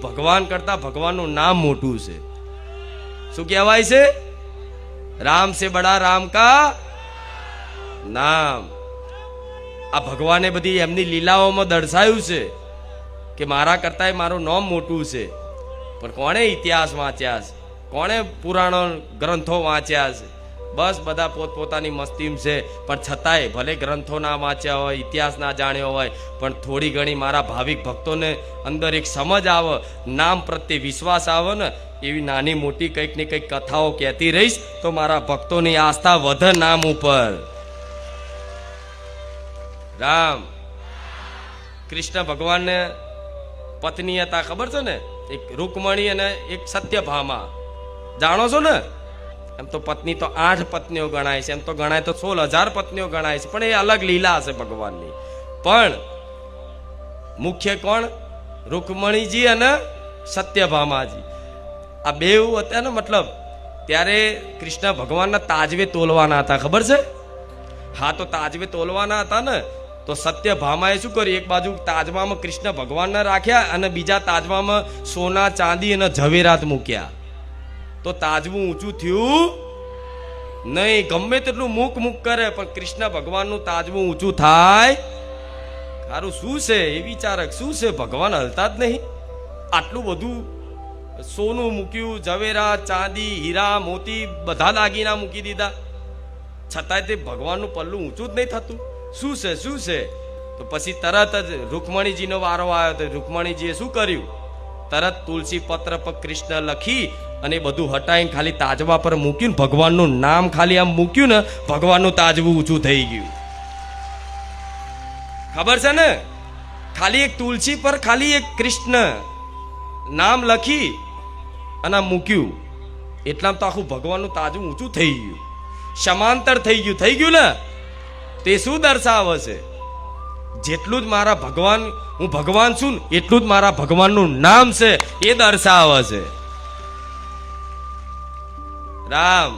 ભગવાન કરતા ભગવાનનું નામ મોટું છે. શું કહેવાય છે? રામ સે બડા રામ કા નામ. આ ભગવાને બધી એમની લીલાઓમાં દર્શાવ્યું છે કે મારા કરતા મારું નામ મોટું છે. પણ કોણે ઇતિહાસ વાંચ્યા છે? કોણે પુરાણો ગ્રંથો વાંચ્યા છે? બસ બધા પોતપોતાની મસ્તીમ છે. પણ છતાંય ભલે ગ્રંથો ના વાંચ્યા હોય, ઇતિહાસ ના જાણ્યો હોય, પણ થોડી ઘણી મારા ભાવિક ભક્તોને અંદર એક સમજ આવે, નામ પ્રત્યે વિશ્વાસ આવે ને, એવી નાની મોટી કંઈક ને કંઈક કથાઓ કહેતી રહીશ તો મારા ભક્તોની આસ્થા વધે નામ ઉપર. રામ કૃષ્ણ ભગવાનને પત્ની હતા, ખબર છે ને? એક રૂકમણી અને એક સત્યભામા. જાણો છો ને? એમ તો પત્ની તો 8 પત્નીઓ ગણાય છે, એમ તો ગણાય તો 16,000 પત્નીઓ ગણાય છે, પણ એ અલગ લીલા હશે ભગવાનની. પણ મુખ્ય કોણ? રૂકમણીજી અને સત્યભામાજી. આ બેવ હતા ને, મતલબ ત્યારે કૃષ્ણ ભગવાનના તાજવે તોલવાના હતા, ખબર છે? હા, તો તાજવે તોલવાના હતા ને, તો સત્યભામાએ શું કર્યું? એક બાજુ તાજવામાં કૃષ્ણ ભગવાનને રાખ્યા અને બીજા તાજવામાં સોના, ચાંદી અને ઝવેરાત મૂક્યા. તો તાજવું ઊંચું થયું નહીં. ગમે તેટલું મૂક કરે, પણ કૃષ્ણ ભગવાનનું તાજવું ઊંચું થાય સારું. શું છે એ વિચારક? શું છે? ભગવાન હલતા જ નહીં. આટલું બધું સોનું મૂક્યું, ઝવેરાત, ચાંદી, હીરા, મોતી બધા દાગીના મૂકી દીધા, છતાંય તે ભગવાનનું પલ્લું ઊંચું જ નહીં થતું. શું છે? શું છે? તો પછી તરત જ રૂકમણીજીનો વારો આવ્યો. તો રૂકમણીજીએ શું કર્યું? તરત તુલસી પત્ર પર કૃષ્ણ લખી અને બધું હટાઈને ખાલી તાજવા પર મૂક્યું. ભગવાનનું નામ ખાલી આમ મૂક્યું ને, ભગવાનનું તાજવું ઊંચું થઈ ગયું. ખબર છે ને? ખાલી એક તુલસી પર ખાલી એક કૃષ્ણ નામ લખી અને મૂક્યું, એટલામાં તો આખું ભગવાનનું તાજવું ઊંચું થઈ ગયું, સમાંતર થઈ ગયું. થઈ ગયું ને? તે શું દર્શાવે છે? જેટલું જ મારા ભગવાન, હું ભગવાન છું ને, એટલું જ મારા ભગવાનનું નામ છે, એ દર્શાવે છે. રામ